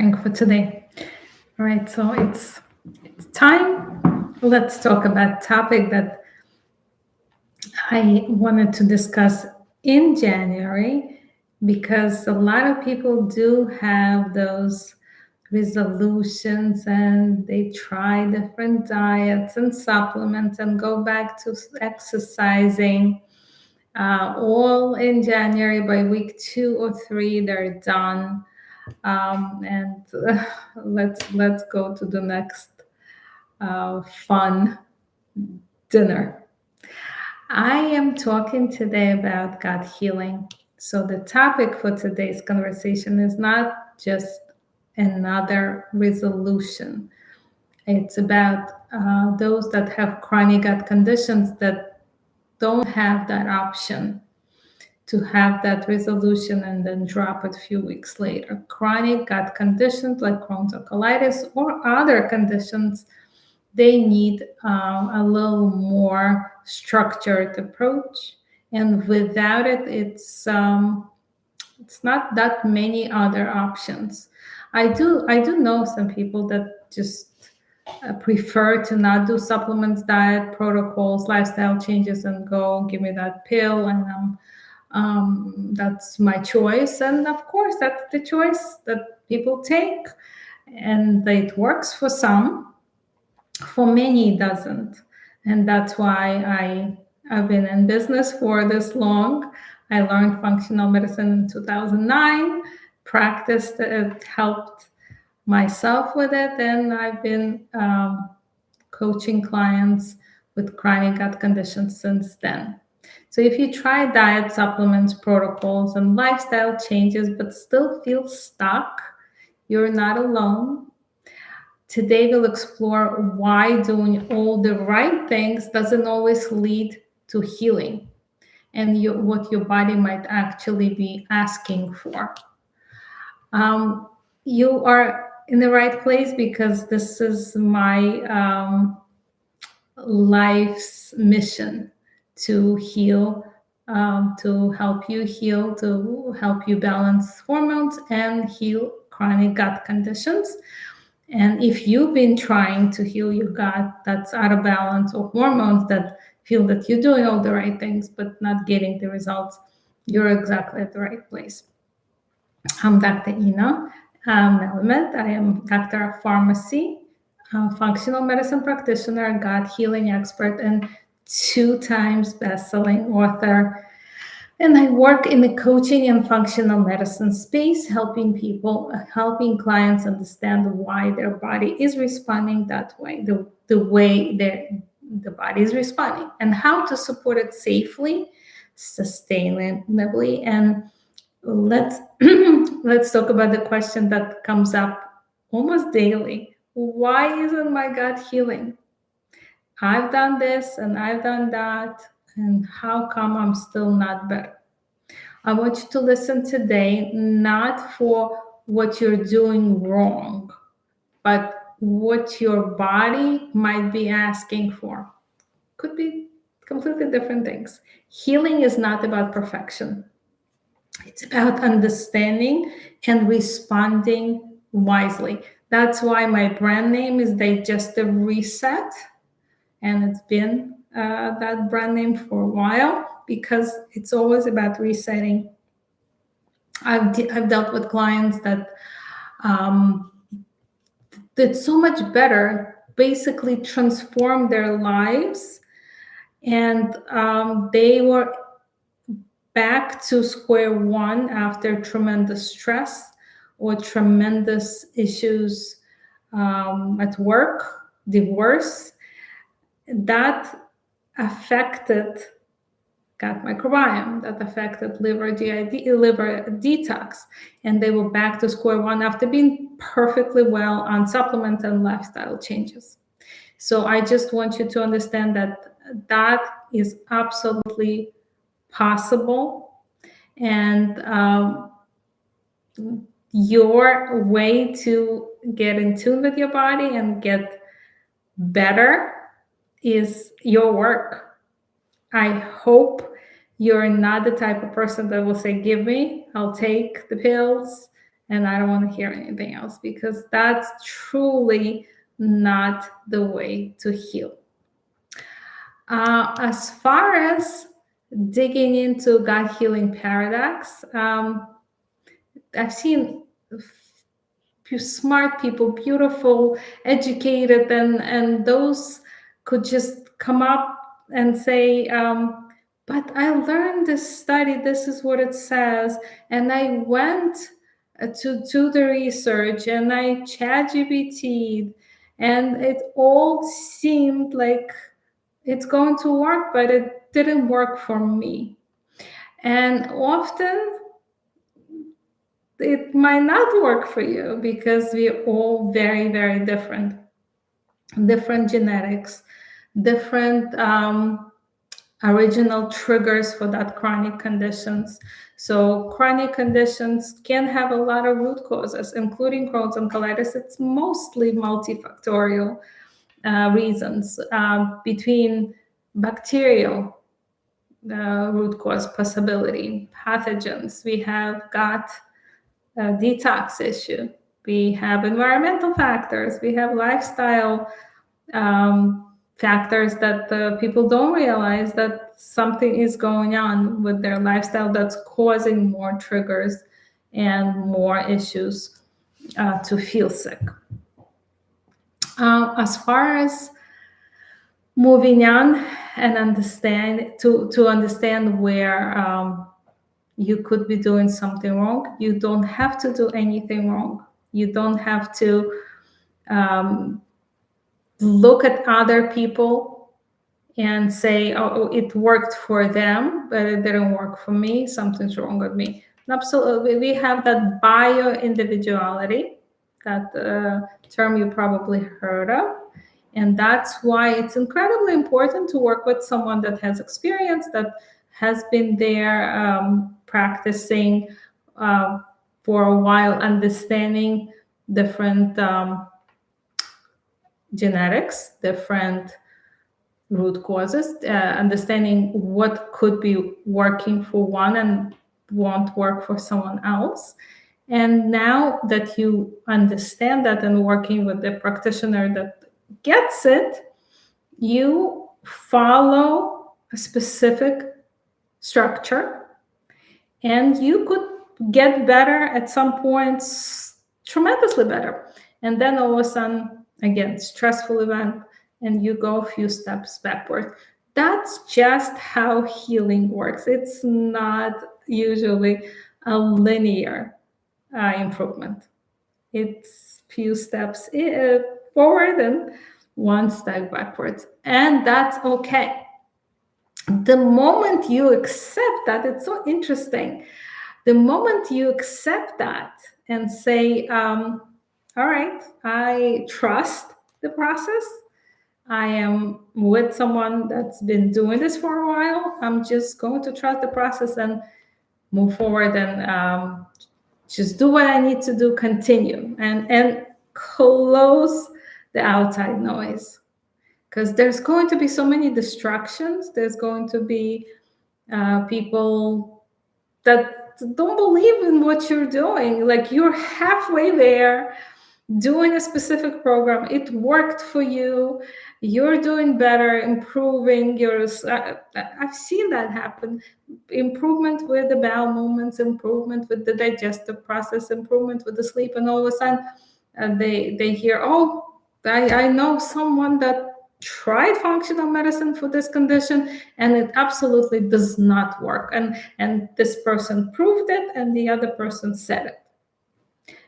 sharing for today. All right, so it's time. Let's talk about topic that I wanted to discuss in January because a lot of people do have those resolutions and they try different diets and supplements and go back to exercising all in January. By week 2 or 3 they're done, and let's go to the next fun dinner. I am talking today about gut healing. So the topic for today's conversation is not just another resolution. It's about those that have chronic gut conditions that don't have that option to have that resolution and then drop it a few weeks later. Chronic gut conditions like Crohn's or colitis or other conditions, they need a little more structured approach. And without it, it's not that many other options. I do know some people that just prefer to not do supplements, diet protocols, lifestyle changes, and go give me that pill, and that's my choice. And of course, that's the choice that people take, and it works for some. For many, it doesn't, and that's why I've been in business for this long. I learned functional medicine in 2009, practiced it, helped myself with it, and I've been coaching clients with chronic gut conditions since then. So if you try diet, supplements, protocols, and lifestyle changes, but still feel stuck, you're not alone. Today we'll explore why doing all the right things doesn't always lead to healing, and what your body might actually be asking for. You are in the right place because this is my life's mission, to heal, to help you heal, to help you balance hormones and heal chronic gut conditions. And if you've been trying to heal your gut that's out of balance, or hormones that feel that you're doing all the right things but not getting the results, you're exactly at the right place. I'm Dr. Ina Melamed. I am doctor of pharmacy, functional medicine practitioner, gut healing expert, and 2 times best-selling author. And I work in the coaching and functional medicine space, helping clients understand why their body is responding that way, the way the body is responding, and how to support it safely, sustainably. And let's talk about the question that comes up almost daily. Why isn't my gut healing? I've done this and I've done that, and how come I'm still not better? I want you to listen today, not for what you're doing wrong, but what your body might be asking for. Could be completely different things. Healing is not about perfection. It's about understanding and responding wisely. That's why my brand name is Digestive Reset, and it's been that brand name for a while because it's always about resetting. I've dealt with clients that did so much better, basically transformed their lives, and they were back to square one after tremendous stress or tremendous issues at work, divorce. That affected gut microbiome, that affected liver detox, and they were back to square one after being perfectly well on supplements and lifestyle changes. So I just want you to understand that that is absolutely possible, and your way to get in tune with your body and get better is your work. I hope you're not the type of person that will say, give me, I'll take the pills and I don't want to hear anything else, because that's truly not the way to heal. As far as digging into gut healing paradox, I've seen smart people, beautiful, educated, and those could just come up and say, but I learned this study, this is what it says, and I went to do the research, and I chat GPT'd, and it all seemed like it's going to work, but it didn't work for me. And often it might not work for you, because we're all very, very different. Different genetics, different original triggers for that chronic conditions. So chronic conditions can have a lot of root causes, including Crohn's and colitis. It's mostly multifactorial reasons, between bacterial root cause possibility, pathogens. We have got detox issue. We have environmental factors. We have lifestyle factors that people don't realize that something is going on with their lifestyle that's causing more triggers and more issues to feel sick. As far as moving on and understand where you could be doing something wrong, you don't have to do anything wrong. You don't have to look at other people and say, oh, it worked for them, but it didn't work for me. Something's wrong with me. Absolutely. We have that bio-individuality, that term you probably heard of. And that's why it's incredibly important to work with someone that has experience, that has been there practicing for a while, understanding different genetics, different root causes, understanding what could be working for one and won't work for someone else. And now that you understand that and working with the practitioner that gets it, you follow a specific structure, and you could get better at some points, tremendously better. And then all of a sudden, again, stressful event, and you go a few steps backward. That's just how healing works. It's not usually a linear improvement. It's few steps forward and one step backwards. And that's okay. The moment you accept that, it's so interesting. The moment you accept that and say, all right, I trust the process. I am with someone that's been doing this for a while. I'm just going to trust the process and move forward and just do what I need to do, continue and close the outside noise. Because there's going to be so many distractions. There's going to be people that don't believe in what you're doing. Like, you're halfway there doing a specific program. It worked for you. You're doing better, improving your. I've seen that happen. Improvement with the bowel movements, improvement with the digestive process, improvement with the sleep, and all of a sudden they hear, oh, I know someone that tried functional medicine for this condition and it absolutely does not work, and this person proved it and the other person said it,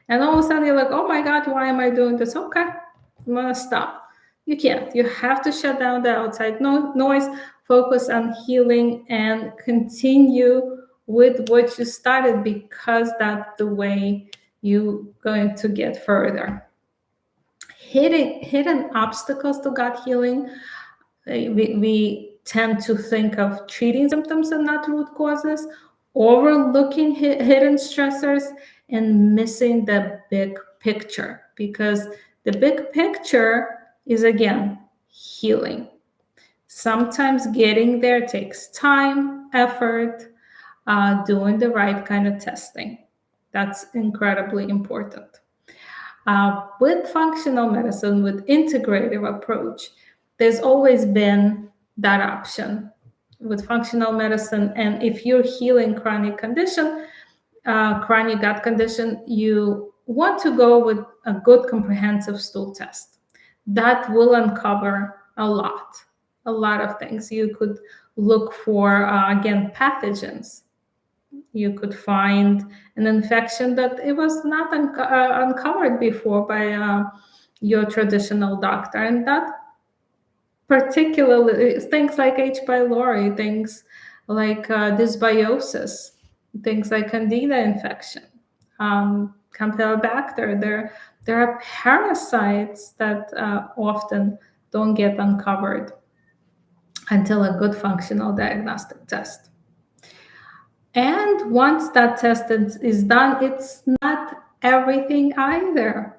and all of a sudden you're like, oh my god, why am I doing this? Okay, I'm gonna stop. You can't. You have to shut down the outside noise, focus on healing, and continue with what you started, because that's the way you're going to get further. Hidden obstacles to gut healing. We tend to think of treating symptoms and not root causes, overlooking hidden stressors, and missing the big picture, because the big picture is, again, healing. Sometimes getting there takes time, effort, doing the right kind of testing. That's incredibly important. With functional medicine, with integrative approach, there's always been that option with functional medicine. And if you're healing chronic condition, chronic gut condition, you want to go with a good comprehensive stool test. That will uncover a lot of things. You could look for, again, pathogens. You could find an infection that it was not uncovered before by your traditional doctor. And that particularly things like H. pylori, things like dysbiosis, things like candida infection, campylobacter. There are parasites that often don't get uncovered until a good functional diagnostic test. And once that test is done, it's not everything either.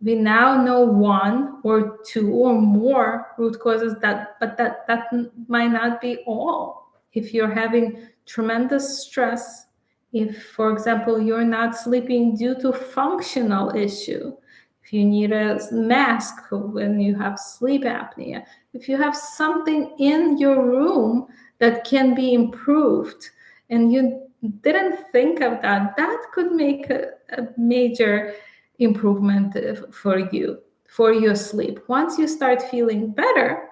We now know one or two or more root causes, but that might not be all. If you're having tremendous stress, if, for example, you're not sleeping due to functional issue, if you need a mask when you have sleep apnea, if you have something in your room that can be improved and you didn't think of that, that could make a major improvement for you, for your sleep. Once you start feeling better,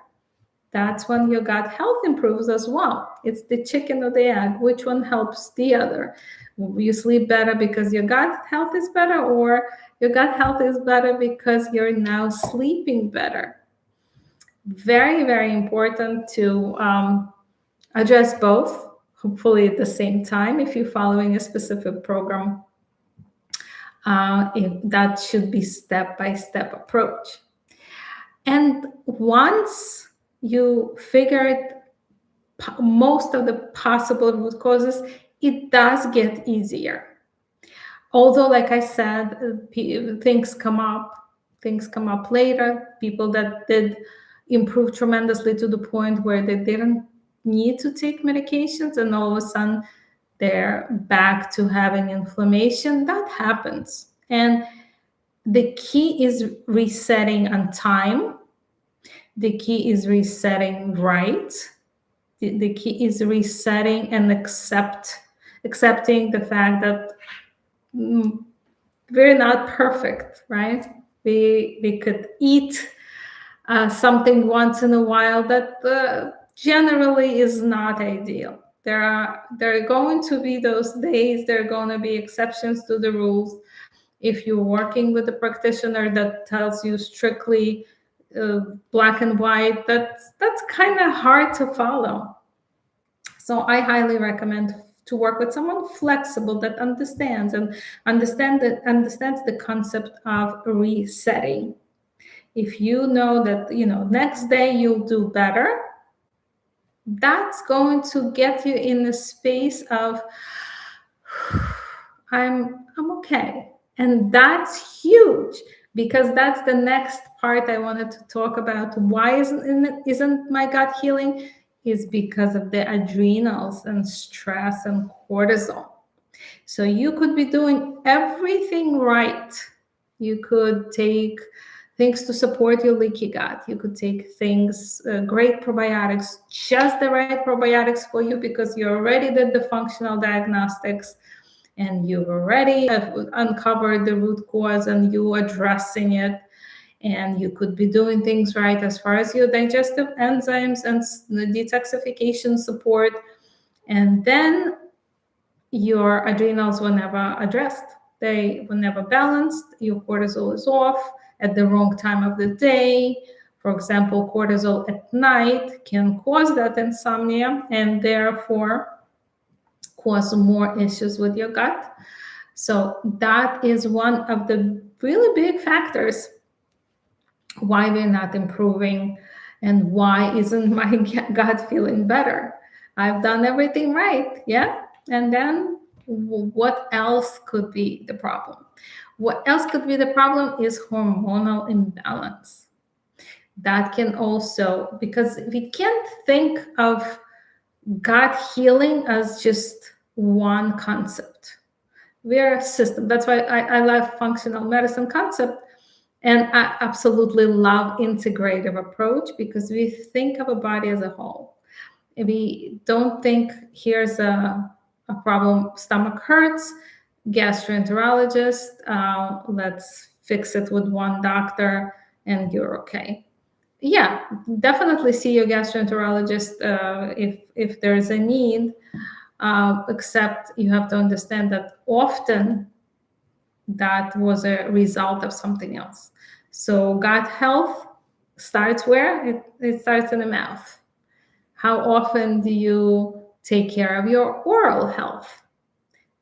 that's when your gut health improves as well. It's the chicken or the egg. Which one helps the other? You sleep better because your gut health is better, or your gut health is better because you're now sleeping better. Very, very important to address both, hopefully at the same time, if you're following a specific program. That should be step-by-step approach. And once you figured most of the possible root causes, it does get easier. Although, like I said, things come up later. People that did improve tremendously to the point where they didn't need to take medications, and all of a sudden they're back to having inflammation. That happens. And the key is resetting on time. The key is resetting right. The key is resetting and accepting the fact that we're not perfect, right? We could eat something once in a while that generally is not ideal. There are going to be those days. There are going to be exceptions to the rules. If you're working with a practitioner that tells you strictly black and white, that's kind of hard to follow. So I highly recommend to work with someone flexible that understands the concept of resetting. If you know that next day you'll do better, that's going to get you in the space of I'm okay. And that's huge, because that's the next part I wanted to talk about. Why isn't my gut healing? Is because of the adrenals and stress and cortisol. So you could be doing everything right. You could take things to support your leaky gut. You could take things, great probiotics, just the right probiotics for you because you already did the functional diagnostics and you've already uncovered the root cause and you addressing it. And you could be doing things right as far as your digestive enzymes and the detoxification support. And then your adrenals were never addressed. They were never balanced. Your cortisol is off at the wrong time of the day. For example, cortisol at night can cause that insomnia and therefore cause more issues with your gut. So that is one of the really big factors why we're not improving and why isn't my gut feeling better. I've done everything right, yeah? And then what else could be the problem? What else could be the problem is hormonal imbalance. That can also, because we can't think of gut healing as just one concept. We're a system. That's why I love functional medicine concept. And I absolutely love integrative approach, because we think of a body as a whole. We don't think here's a problem, stomach hurts, gastroenterologist, let's fix it with one doctor and you're okay. Yeah, definitely see your gastroenterologist if there's a need, except you have to understand that often that was a result of something else. So gut health starts where? It starts in the mouth. How often do you take care of your oral health?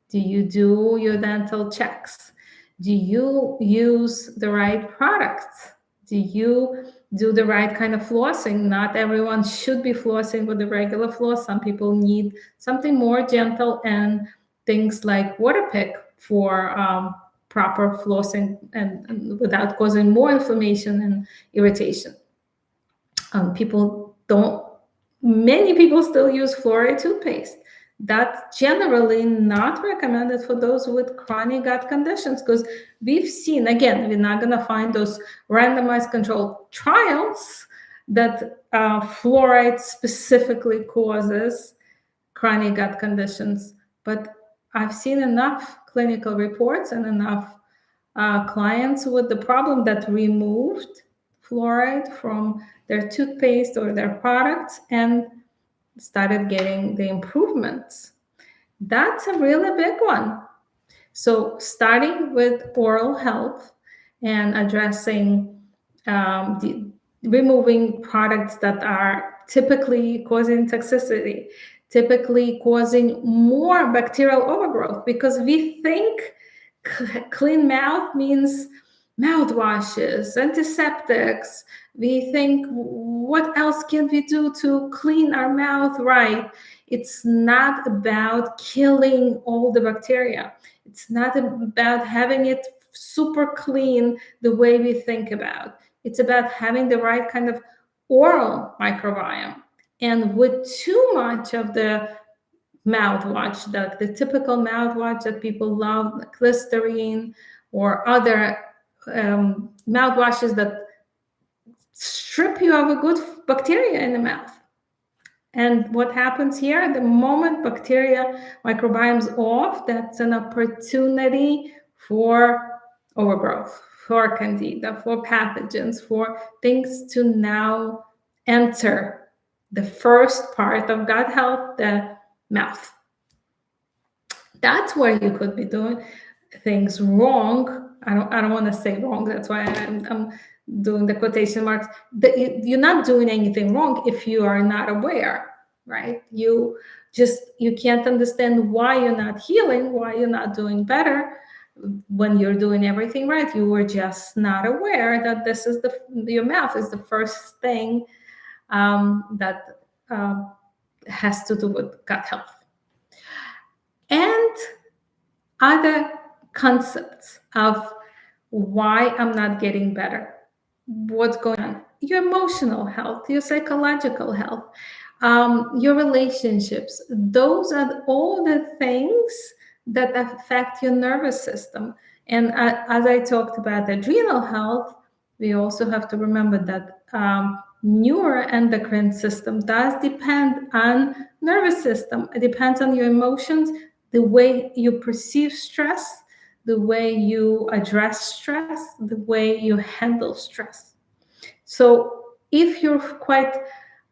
Do you do your dental checks? Do you use the right products? Do you do the right kind of flossing? Not everyone should be flossing with the regular floss. Some people need something more gentle, and things like water pick for proper flossing and without causing more inflammation and irritation. Many people still use fluoride toothpaste. That's generally not recommended for those with chronic gut conditions, because we've seen, again, we're not going to find those randomized controlled trials that fluoride specifically causes chronic gut conditions. But I've seen enough clinical reports and enough clients with the problem that removed fluoride from their toothpaste or their products and started getting the improvements. That's a really big one. So starting with oral health and addressing removing products that are typically causing toxicity, typically causing more bacterial overgrowth, because we think clean mouth means mouthwashes, antiseptics. We think, what else can we do to clean our mouth right? It's not about killing all the bacteria. It's not about having it super clean the way we think about. It's about having the right kind of oral microbiome. And with too much of the mouthwash, the typical mouthwash that people love, like Listerine or other mouthwashes that strip you of a good bacteria in the mouth. And what happens here, the moment bacteria microbiome's off, that's an opportunity for overgrowth, for candida, for pathogens, for things to now enter the first part of gut health, the mouth. That's where you could be doing things wrong. I don't want to say wrong. That's why I'm doing the quotation marks. You're not doing anything wrong if you are not aware, right? You can't understand why you're not healing, why you're not doing better when you're doing everything right. You were just not aware that this is your mouth is the first thing that has to do with gut health. And other concepts of why I'm not getting better, what's going on, your emotional health, your psychological health, your relationships. Those are all the things that affect your nervous system. And as I talked about adrenal health, we also have to remember that neuroendocrine system does depend on nervous system. It depends on your emotions, the way you perceive stress, the way you address stress, the way you handle stress. So if you're quite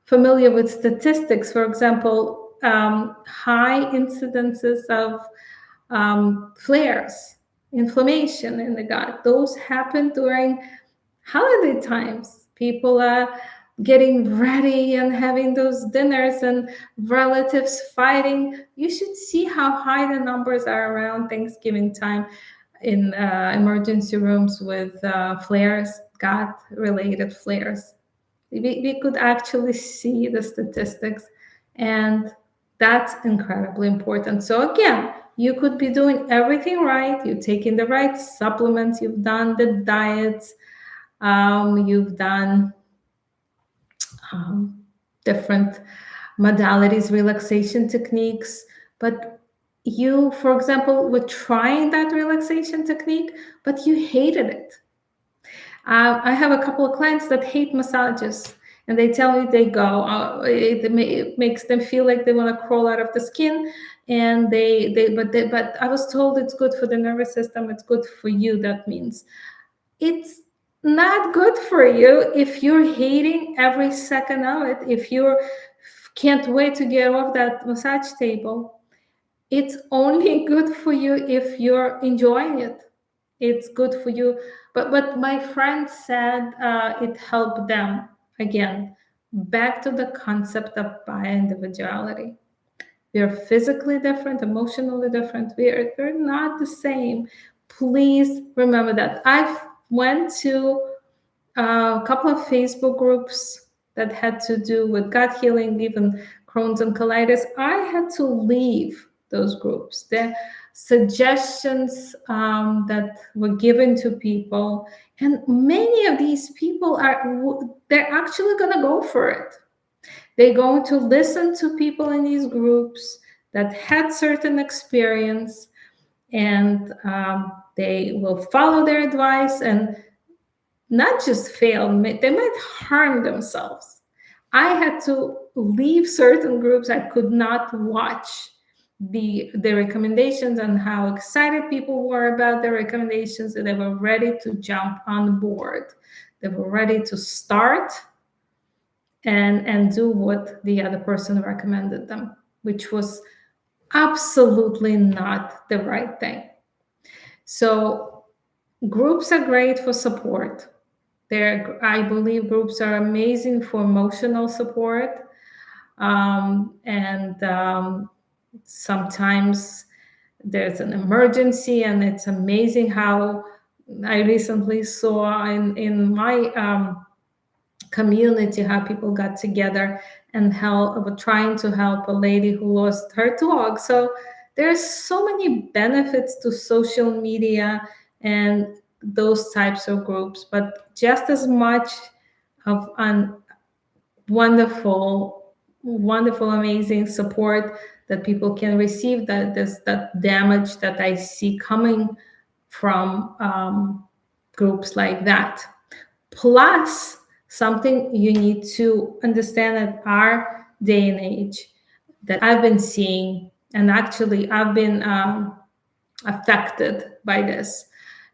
familiar with statistics, for example, high incidences of flares, inflammation in the gut, those happen during holiday times. People are getting ready and having those dinners and relatives fighting. You should see how high the numbers are around Thanksgiving time in emergency rooms with flares, gut-related flares. We could actually see the statistics, and that's incredibly important. So again, you could be doing everything right. You're taking the right supplements. You've done the diets. You've done different modalities, relaxation techniques, but you, for example, were trying that relaxation technique, but you hated it. I have a couple of clients that hate massages, and they tell me they go, it makes them feel like they want to crawl out of the skin, and but I was told it's good for the nervous system, it's good for you. That means it's not good for you if you're hating every second of it. If you can't wait to get off that massage table, it's only good for you if you're enjoying it. It's good for you. But my friend said it helped them. Again, back to the concept of bi-individuality. We are physically different, emotionally different. We're not the same. Please remember that. I've went to a couple of Facebook groups that had to do with gut healing, even Crohn's and colitis. I had to leave those groups. The suggestions that were given to people, and many of these people they're actually going to go for it. They're going to listen to people in these groups that had certain experience, and they will follow their advice and not just fail, they might harm themselves. I had to leave certain groups. I could not watch the recommendations and how excited people were about the recommendations, and they were ready to jump on board. They were ready to start and do what the other person recommended them, which was absolutely not the right thing. So groups are great for support. I believe groups are amazing for emotional support. And sometimes there's an emergency, and it's amazing how I recently saw in my community how people got together and were trying to help a lady who lost her dog. So there's so many benefits to social media and those types of groups, but just as much of wonderful, amazing support that people can receive, that damage that I see coming from groups like that. Plus, something you need to understand at our day and age that I've been seeing, and actually I've been affected by this.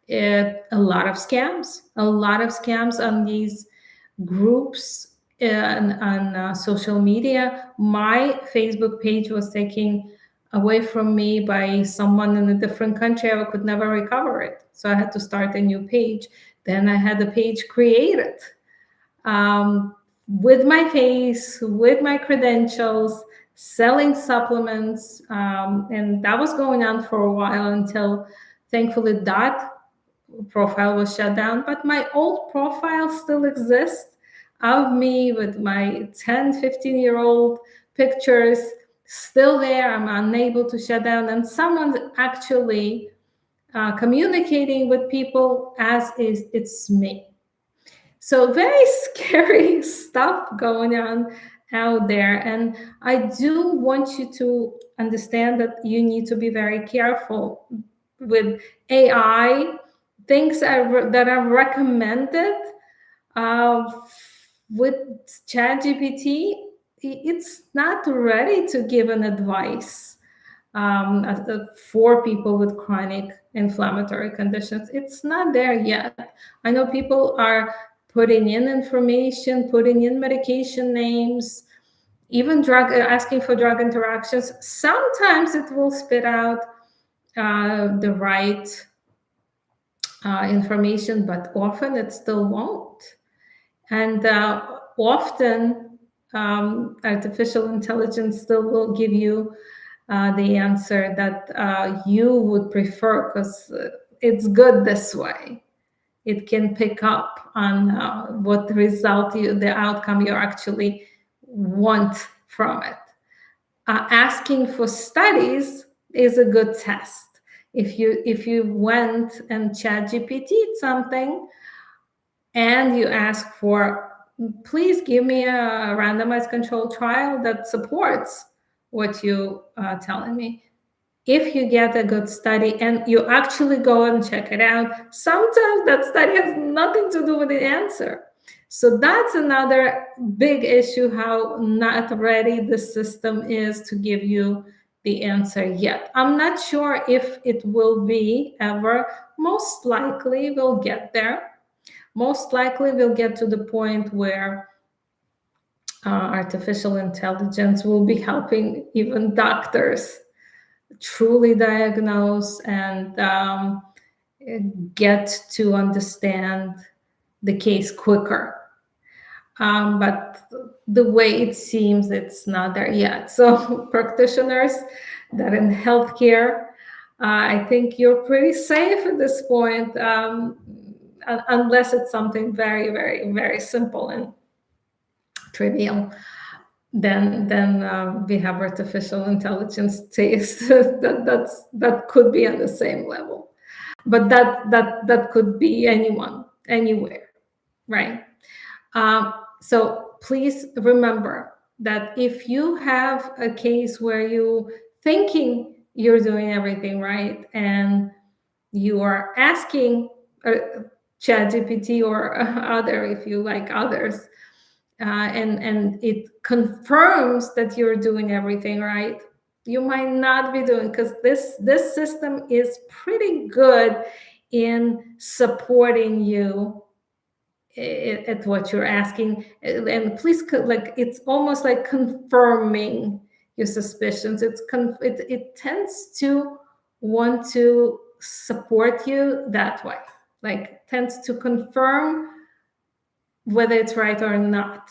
A lot of scams on these groups on social media. My Facebook page was taken away from me by someone in a different country. I could never recover it, so I had to start a new page. Then I had the page created with my face, with my credentials, selling supplements, and that was going on for a while until thankfully that profile was shut down. But my old profile still exists of me with my 10, 15-year-old pictures still there. I'm unable to shut down, and someone's actually communicating with people as is it's me. So very scary stuff going on out there. And I do want you to understand that you need to be very careful with AI. Things that are recommended with ChatGPT, it's not ready to give an advice for people with chronic inflammatory conditions. It's not there yet. I know people are putting in information, putting in medication names, even asking for drug interactions. Sometimes it will spit out the right information, but often it still won't. And often artificial intelligence still will give you the answer that you would prefer because it's good this way. It can pick up on what result the outcome you actually want from it. Asking for studies is a good test. If you went and ChatGPT'd something and you ask for, please give me a randomized controlled trial that supports what you telling me, If you get a good study and you actually go and check it out, sometimes that study has nothing to do with the answer. So that's another big issue, how not ready the system is to give you the answer yet. I'm not sure if it will be ever. Most likely we'll get there. Most likely we'll get to the point where artificial intelligence will be helping even doctors truly diagnose and get to understand the case quicker. But the way it seems, it's not there yet. So practitioners that in healthcare, I think you're pretty safe at this point, unless it's something very, very, very simple and trivial. Then we have artificial intelligence taste that could be on the same level, but that could be anyone, anywhere, right? So please remember that if you have a case where you thinking you're doing everything right and you are asking ChatGPT or other, if you like others, and it confirms that you're doing everything right, you might not be doing, because this system is pretty good in supporting you at what you're asking. And please, like, it's almost like confirming your suspicions. It tends to want to support you that way, like tends to confirm whether it's right or not.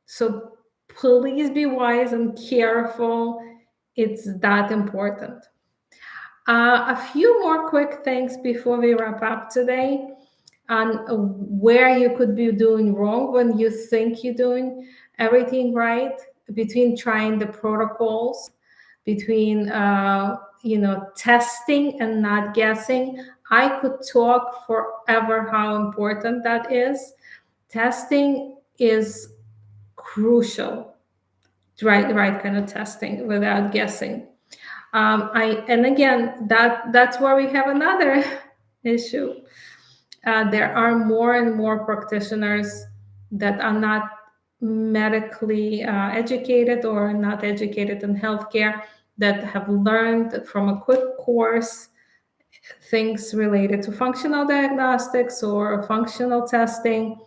So please be wise and careful. It's that important. A few more quick things before we wrap up today on where you could be doing wrong when you think you're doing everything right, between trying the protocols, between testing and not guessing. I could talk forever how important that is. Testing is crucial, right? The right kind of testing without guessing. And again, that's where we have another issue. There are more and more practitioners that are not medically educated or not educated in healthcare, that have learned from a quick course things related to functional diagnostics or functional testing.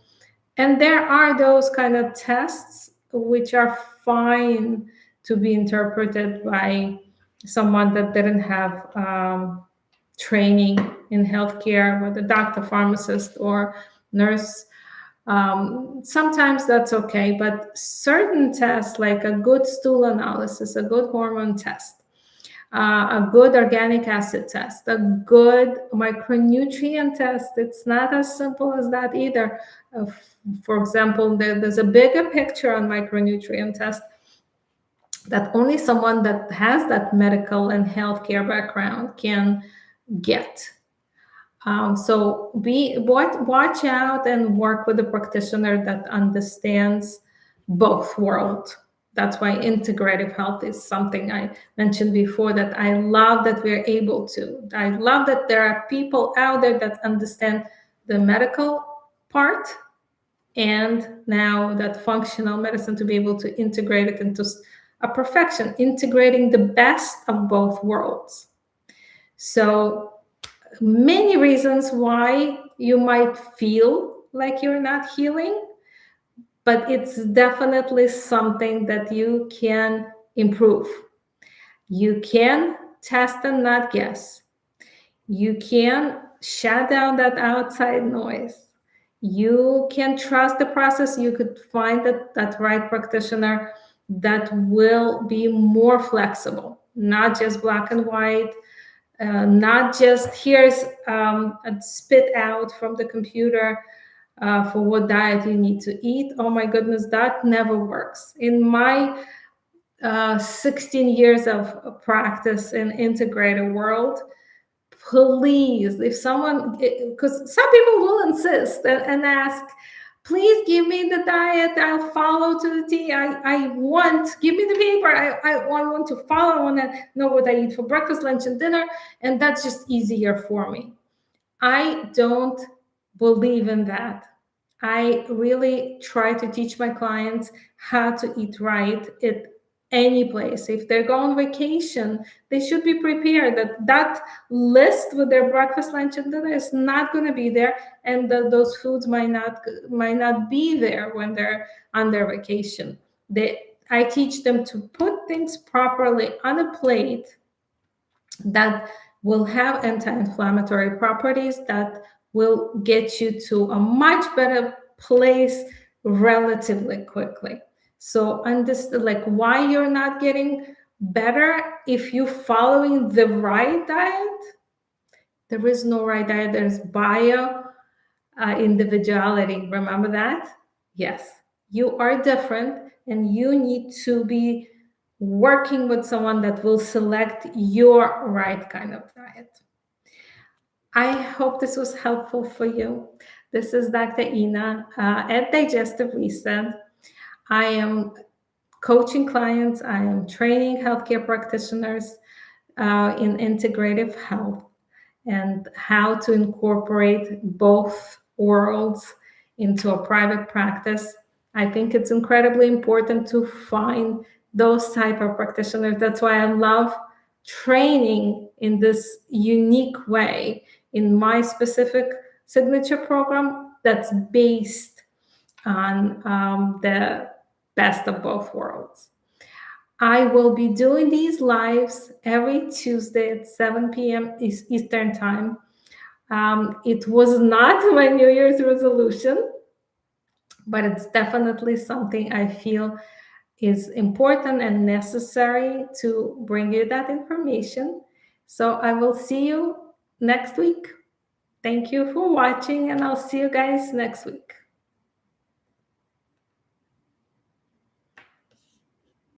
And there are those kind of tests which are fine to be interpreted by someone that didn't have training in healthcare, whether doctor, pharmacist, or nurse. Sometimes that's okay, but certain tests, like a good stool analysis, a good hormone test, a good organic acid test, a good micronutrient test. It's not as simple as that either. For example, there's a bigger picture on micronutrient test that only someone that has that medical and healthcare background can get. So watch out and work with a practitioner that understands both worlds. That's why integrative health is something I mentioned before, that I love that we're able to. I love that there are people out there that understand the medical part and now that functional medicine, to be able to integrate it into a perfection, integrating the best of both worlds. So many reasons why you might feel like you're not healing, but it's definitely something that you can improve. You can test and not guess. You can shut down that outside noise. You can trust the process. You could find that right practitioner that will be more flexible, not just black and white, not just here's a spit out from the computer for what diet you need to eat. Oh my goodness, that never works. In my 16 years of practice in integrated world, please, if someone, because some people will insist and ask, Please give me the diet. I'll follow to the T. Give me the paper. I want to follow. I want to know what I eat for breakfast, lunch, and dinner. And that's just easier for me. I don't believe in that. I really try to teach my clients how to eat right at any place. If they're going on vacation, they should be prepared that that list with their breakfast, lunch, and dinner is not going to be there, and those foods might not be there when they're on their vacation. I teach them to put things properly on a plate that will have anti-inflammatory properties that will get you to a much better place relatively quickly. So understand like why you're not getting better if you're following the right diet. There is no right diet. There's bio individuality. Remember that? Yes, you are different, and you need to be working with someone that will select your right kind of diet. I hope this was helpful for you. This is Dr. Ina at Digestive Reset. I am coaching clients, I am training healthcare practitioners in integrative health and how to incorporate both worlds into a private practice. I think it's incredibly important to find those type of practitioners. That's why I love training in this unique way in my specific signature program that's based on the best of both worlds. I will be doing these lives every Tuesday at 7 p.m. Eastern Time. It was not my New Year's resolution, but it's definitely something I feel is important and necessary to bring you that information. So I will see you next week. Thank you for watching, and I'll see you guys next week.